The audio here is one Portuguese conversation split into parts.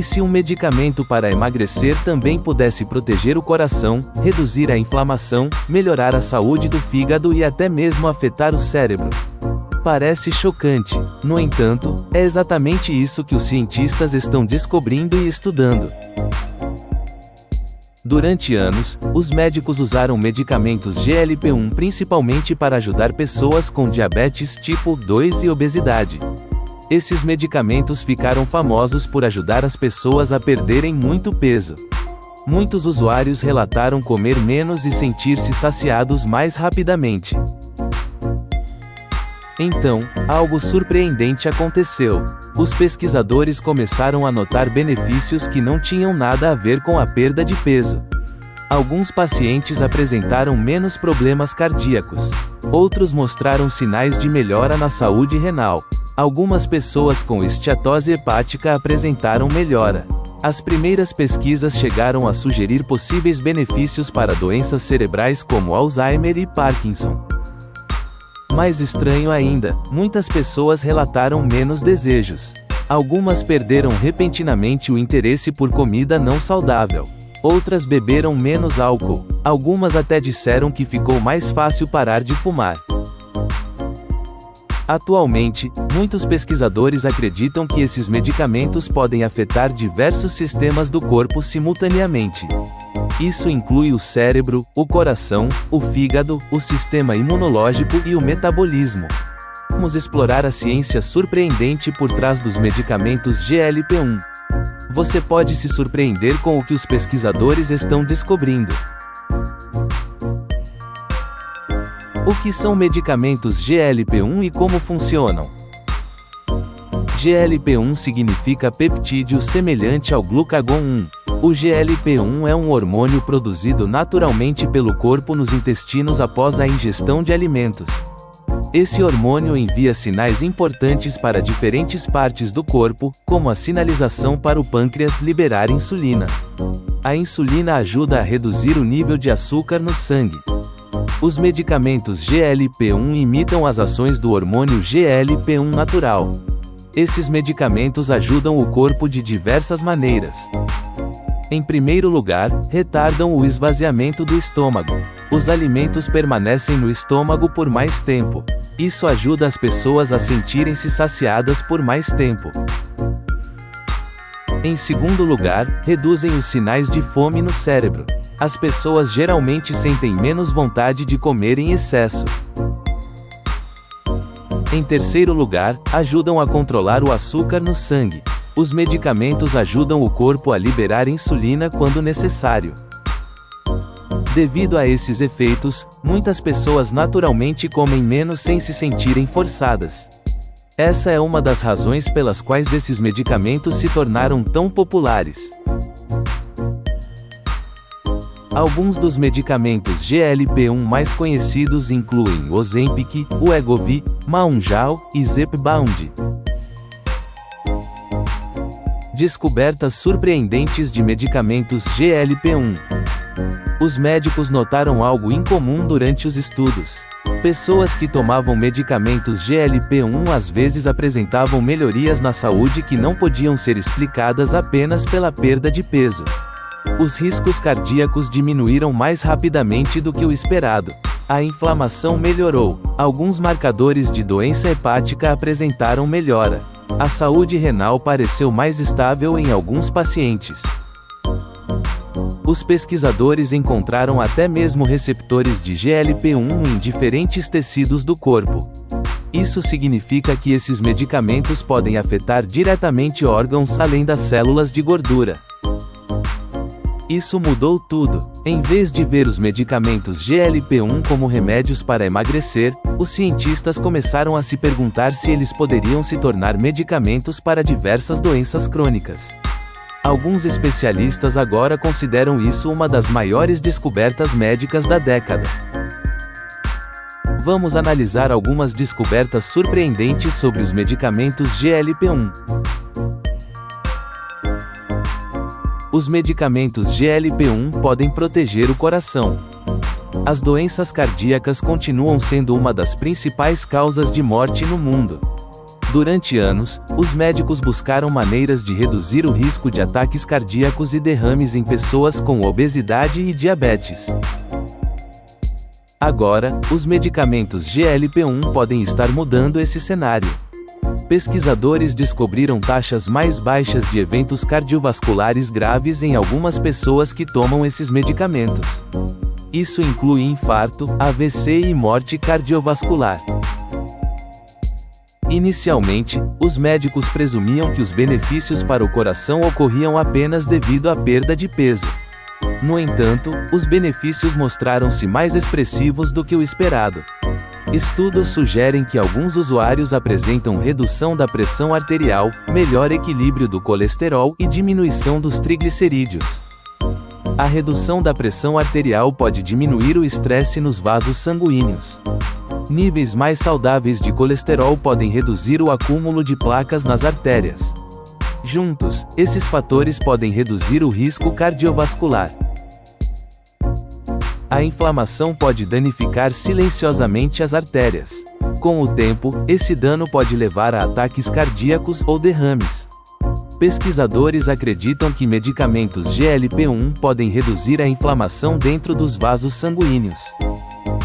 E se um medicamento para emagrecer também pudesse proteger o coração, reduzir a inflamação, melhorar a saúde do fígado e até mesmo afetar o cérebro? Parece chocante. No entanto, é exatamente isso que os cientistas estão descobrindo e estudando. Durante anos, os médicos usaram medicamentos GLP-1 principalmente para ajudar pessoas com diabetes tipo 2 e obesidade. Esses medicamentos ficaram famosos por ajudar as pessoas a perderem muito peso. Muitos usuários relataram comer menos e sentir-se saciados mais rapidamente. Então, algo surpreendente aconteceu. Os pesquisadores começaram a notar benefícios que não tinham nada a ver com a perda de peso. Alguns pacientes apresentaram menos problemas cardíacos. Outros mostraram sinais de melhora na saúde renal. Algumas pessoas com esteatose hepática apresentaram melhora. As primeiras pesquisas chegaram a sugerir possíveis benefícios para doenças cerebrais como Alzheimer e Parkinson. Mais estranho ainda, muitas pessoas relataram menos desejos. Algumas perderam repentinamente o interesse por comida não saudável. Outras beberam menos álcool. Algumas até disseram que ficou mais fácil parar de fumar. Atualmente, muitos pesquisadores acreditam que esses medicamentos podem afetar diversos sistemas do corpo simultaneamente. Isso inclui o cérebro, o coração, o fígado, o sistema imunológico e o metabolismo. Vamos explorar a ciência surpreendente por trás dos medicamentos GLP-1. Você pode se surpreender com o que os pesquisadores estão descobrindo. O que são medicamentos GLP-1 e como funcionam? GLP-1 significa peptídeo semelhante ao glucagon 1. O GLP-1 é um hormônio produzido naturalmente pelo corpo nos intestinos após a ingestão de alimentos. Esse hormônio envia sinais importantes para diferentes partes do corpo, como a sinalização para o pâncreas liberar insulina. A insulina ajuda a reduzir o nível de açúcar no sangue. Os medicamentos GLP-1 imitam as ações do hormônio GLP-1 natural. Esses medicamentos ajudam o corpo de diversas maneiras. Em primeiro lugar, retardam o esvaziamento do estômago. Os alimentos permanecem no estômago por mais tempo. Isso ajuda as pessoas a sentirem-se saciadas por mais tempo. Em segundo lugar, reduzem os sinais de fome no cérebro. As pessoas geralmente sentem menos vontade de comer em excesso. Em terceiro lugar, ajudam a controlar o açúcar no sangue. Os medicamentos ajudam o corpo a liberar insulina quando necessário. Devido a esses efeitos, muitas pessoas naturalmente comem menos sem se sentirem forçadas. Essa é uma das razões pelas quais esses medicamentos se tornaram tão populares. Alguns dos medicamentos GLP-1 mais conhecidos incluem o Ozempic, o Wegovy, Mounjaro e Zepbound. Descobertas surpreendentes de medicamentos GLP-1. Os médicos notaram algo incomum durante os estudos. Pessoas que tomavam medicamentos GLP-1 às vezes apresentavam melhorias na saúde que não podiam ser explicadas apenas pela perda de peso. Os riscos cardíacos diminuíram mais rapidamente do que o esperado. A inflamação melhorou. Alguns marcadores de doença hepática apresentaram melhora. A saúde renal pareceu mais estável em alguns pacientes. Os pesquisadores encontraram até mesmo receptores de GLP-1 em diferentes tecidos do corpo. Isso significa que esses medicamentos podem afetar diretamente órgãos além das células de gordura. Isso mudou tudo. Em vez de ver os medicamentos GLP-1 como remédios para emagrecer, os cientistas começaram a se perguntar se eles poderiam se tornar medicamentos para diversas doenças crônicas. Alguns especialistas agora consideram isso uma das maiores descobertas médicas da década. Vamos analisar algumas descobertas surpreendentes sobre os medicamentos GLP-1. Os medicamentos GLP-1 podem proteger o coração. As doenças cardíacas continuam sendo uma das principais causas de morte no mundo. Durante anos, os médicos buscaram maneiras de reduzir o risco de ataques cardíacos e derrames em pessoas com obesidade e diabetes. Agora, os medicamentos GLP-1 podem estar mudando esse cenário. Pesquisadores descobriram taxas mais baixas de eventos cardiovasculares graves em algumas pessoas que tomam esses medicamentos. Isso inclui infarto, AVC e morte cardiovascular. Inicialmente, os médicos presumiam que os benefícios para o coração ocorriam apenas devido à perda de peso. No entanto, os benefícios mostraram-se mais expressivos do que o esperado. Estudos sugerem que alguns usuários apresentam redução da pressão arterial, melhor equilíbrio do colesterol e diminuição dos triglicerídeos. A redução da pressão arterial pode diminuir o estresse nos vasos sanguíneos. Níveis mais saudáveis de colesterol podem reduzir o acúmulo de placas nas artérias. Juntos, esses fatores podem reduzir o risco cardiovascular. A inflamação pode danificar silenciosamente as artérias. Com o tempo, esse dano pode levar a ataques cardíacos ou derrames. Pesquisadores acreditam que medicamentos GLP-1 podem reduzir a inflamação dentro dos vasos sanguíneos.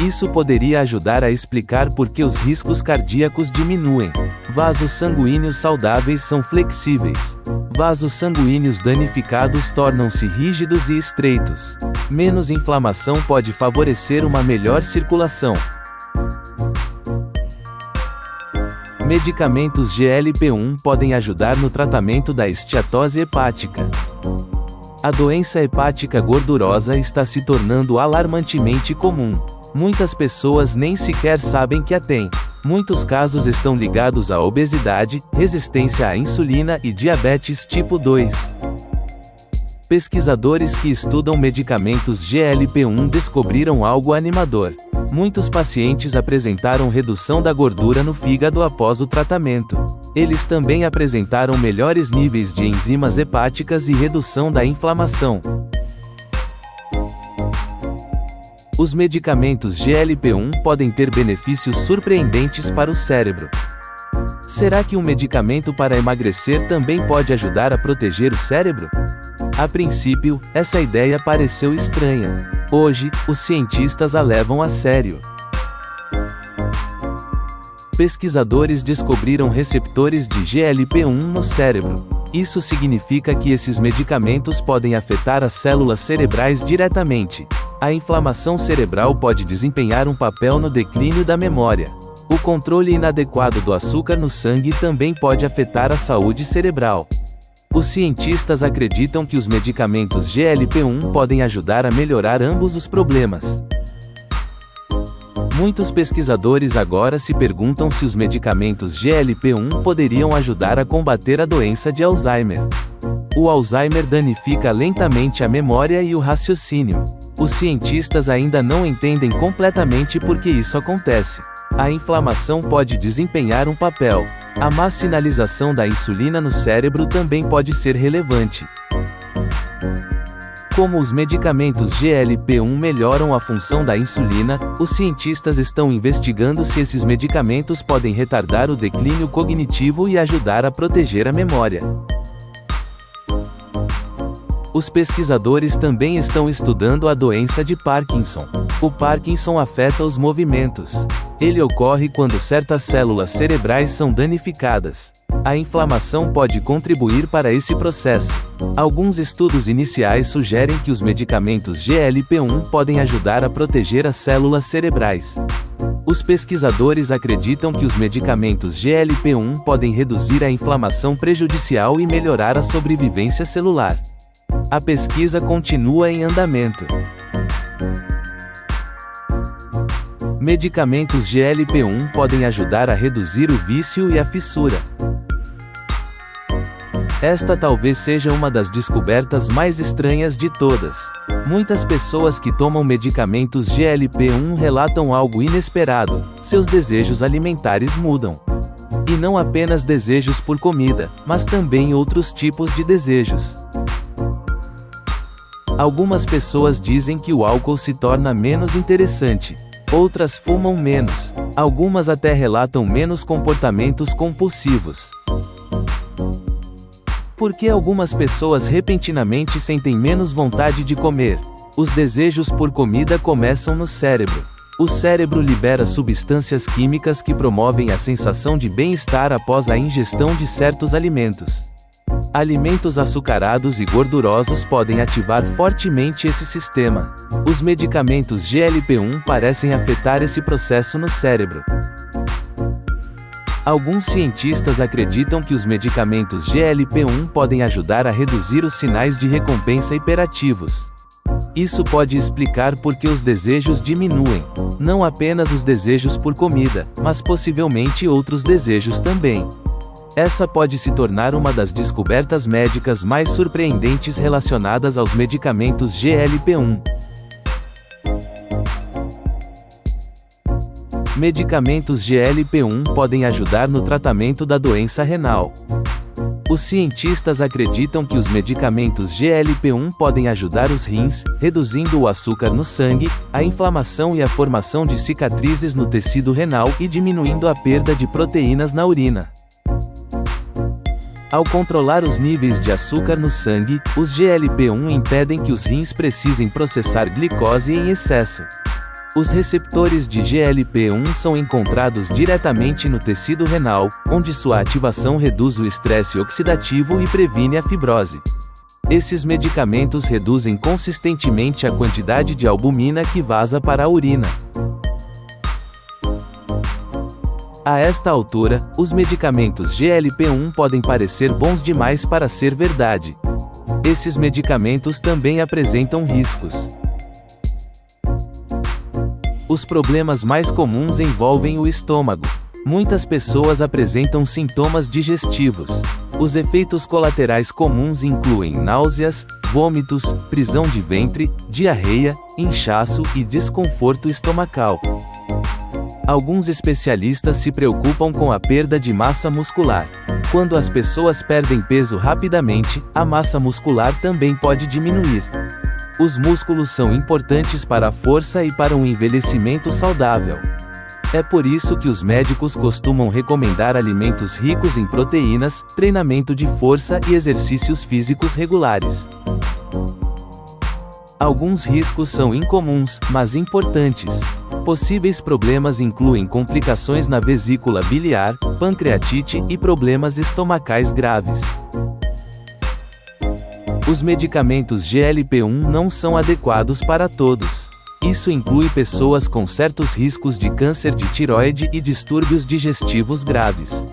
Isso poderia ajudar a explicar por que os riscos cardíacos diminuem. Vasos sanguíneos saudáveis são flexíveis. Vasos sanguíneos danificados tornam-se rígidos e estreitos. Menos inflamação pode favorecer uma melhor circulação. Medicamentos GLP-1 podem ajudar no tratamento da esteatose hepática. A doença hepática gordurosa está se tornando alarmantemente comum. Muitas pessoas nem sequer sabem que a têm. Muitos casos estão ligados à obesidade, resistência à insulina e diabetes tipo 2. Pesquisadores que estudam medicamentos GLP-1 descobriram algo animador. Muitos pacientes apresentaram redução da gordura no fígado após o tratamento. Eles também apresentaram melhores níveis de enzimas hepáticas e redução da inflamação. Os medicamentos GLP-1 podem ter benefícios surpreendentes para o cérebro. Será que um medicamento para emagrecer também pode ajudar a proteger o cérebro? A princípio, essa ideia pareceu estranha. Hoje, os cientistas a levam a sério. Pesquisadores descobriram receptores de GLP-1 no cérebro. Isso significa que esses medicamentos podem afetar as células cerebrais diretamente. A inflamação cerebral pode desempenhar um papel no declínio da memória. O controle inadequado do açúcar no sangue também pode afetar a saúde cerebral. Os cientistas acreditam que os medicamentos GLP-1 podem ajudar a melhorar ambos os problemas. Muitos pesquisadores agora se perguntam se os medicamentos GLP-1 poderiam ajudar a combater a doença de Alzheimer. O Alzheimer danifica lentamente a memória e o raciocínio. Os cientistas ainda não entendem completamente por que isso acontece. A inflamação pode desempenhar um papel. A má sinalização da insulina no cérebro também pode ser relevante. Como os medicamentos GLP-1 melhoram a função da insulina, os cientistas estão investigando se esses medicamentos podem retardar o declínio cognitivo e ajudar a proteger a memória. Os pesquisadores também estão estudando a doença de Parkinson. O Parkinson afeta os movimentos. Ele ocorre quando certas células cerebrais são danificadas. A inflamação pode contribuir para esse processo. Alguns estudos iniciais sugerem que os medicamentos GLP-1 podem ajudar a proteger as células cerebrais. Os pesquisadores acreditam que os medicamentos GLP-1 podem reduzir a inflamação prejudicial e melhorar a sobrevivência celular. A pesquisa continua em andamento. Medicamentos GLP-1 podem ajudar a reduzir o vício e a fissura. Esta talvez seja uma das descobertas mais estranhas de todas. Muitas pessoas que tomam medicamentos GLP-1 relatam algo inesperado: seus desejos alimentares mudam. E não apenas desejos por comida, mas também outros tipos de desejos. Algumas pessoas dizem que o álcool se torna menos interessante. Outras fumam menos. Algumas até relatam menos comportamentos compulsivos. Por que algumas pessoas repentinamente sentem menos vontade de comer? Os desejos por comida começam no cérebro. O cérebro libera substâncias químicas que promovem a sensação de bem-estar após a ingestão de certos alimentos. Alimentos açucarados e gordurosos podem ativar fortemente esse sistema. Os medicamentos GLP-1 parecem afetar esse processo no cérebro. Alguns cientistas acreditam que os medicamentos GLP-1 podem ajudar a reduzir os sinais de recompensa hiperativos. Isso pode explicar por que os desejos diminuem. Não apenas os desejos por comida, mas possivelmente outros desejos também. Essa pode se tornar uma das descobertas médicas mais surpreendentes relacionadas aos medicamentos GLP-1. Medicamentos GLP-1 podem ajudar no tratamento da doença renal. Os cientistas acreditam que os medicamentos GLP-1 podem ajudar os rins, reduzindo o açúcar no sangue, a inflamação e a formação de cicatrizes no tecido renal e diminuindo a perda de proteínas na urina. Ao controlar os níveis de açúcar no sangue, os GLP-1 impedem que os rins precisem processar glicose em excesso. Os receptores de GLP-1 são encontrados diretamente no tecido renal, onde sua ativação reduz o estresse oxidativo e previne a fibrose. Esses medicamentos reduzem consistentemente a quantidade de albumina que vaza para a urina. A esta altura, os medicamentos GLP-1 podem parecer bons demais para ser verdade. Esses medicamentos também apresentam riscos. Os problemas mais comuns envolvem o estômago. Muitas pessoas apresentam sintomas digestivos. Os efeitos colaterais comuns incluem náuseas, vômitos, prisão de ventre, diarreia, inchaço e desconforto estomacal. Alguns especialistas se preocupam com a perda de massa muscular. Quando as pessoas perdem peso rapidamente, a massa muscular também pode diminuir. Os músculos são importantes para a força e para um envelhecimento saudável. É por isso que os médicos costumam recomendar alimentos ricos em proteínas, treinamento de força e exercícios físicos regulares. Alguns riscos são incomuns, mas importantes. Possíveis problemas incluem complicações na vesícula biliar, pancreatite e problemas estomacais graves. Os medicamentos GLP-1 não são adequados para todos. Isso inclui pessoas com certos riscos de câncer de tireoide e distúrbios digestivos graves.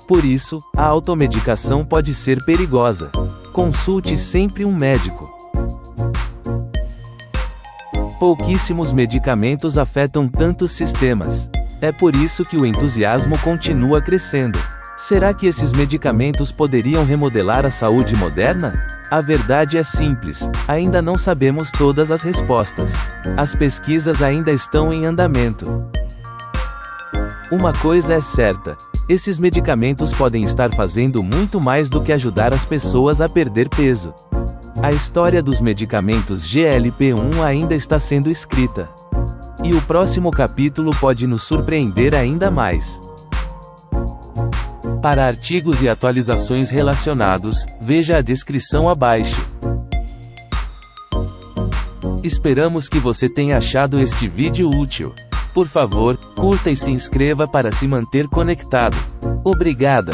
Por isso, a automedicação pode ser perigosa. Consulte sempre um médico. Pouquíssimos medicamentos afetam tantos sistemas. É por isso que o entusiasmo continua crescendo. Será que esses medicamentos poderiam remodelar a saúde moderna? A verdade é simples, ainda não sabemos todas as respostas. As pesquisas ainda estão em andamento. Uma coisa é certa: esses medicamentos podem estar fazendo muito mais do que ajudar as pessoas a perder peso. A história dos medicamentos GLP-1 ainda está sendo escrita. E o próximo capítulo pode nos surpreender ainda mais. Para artigos e atualizações relacionados, veja a descrição abaixo. Esperamos que você tenha achado este vídeo útil. Por favor, curta e se inscreva para se manter conectado. Obrigada!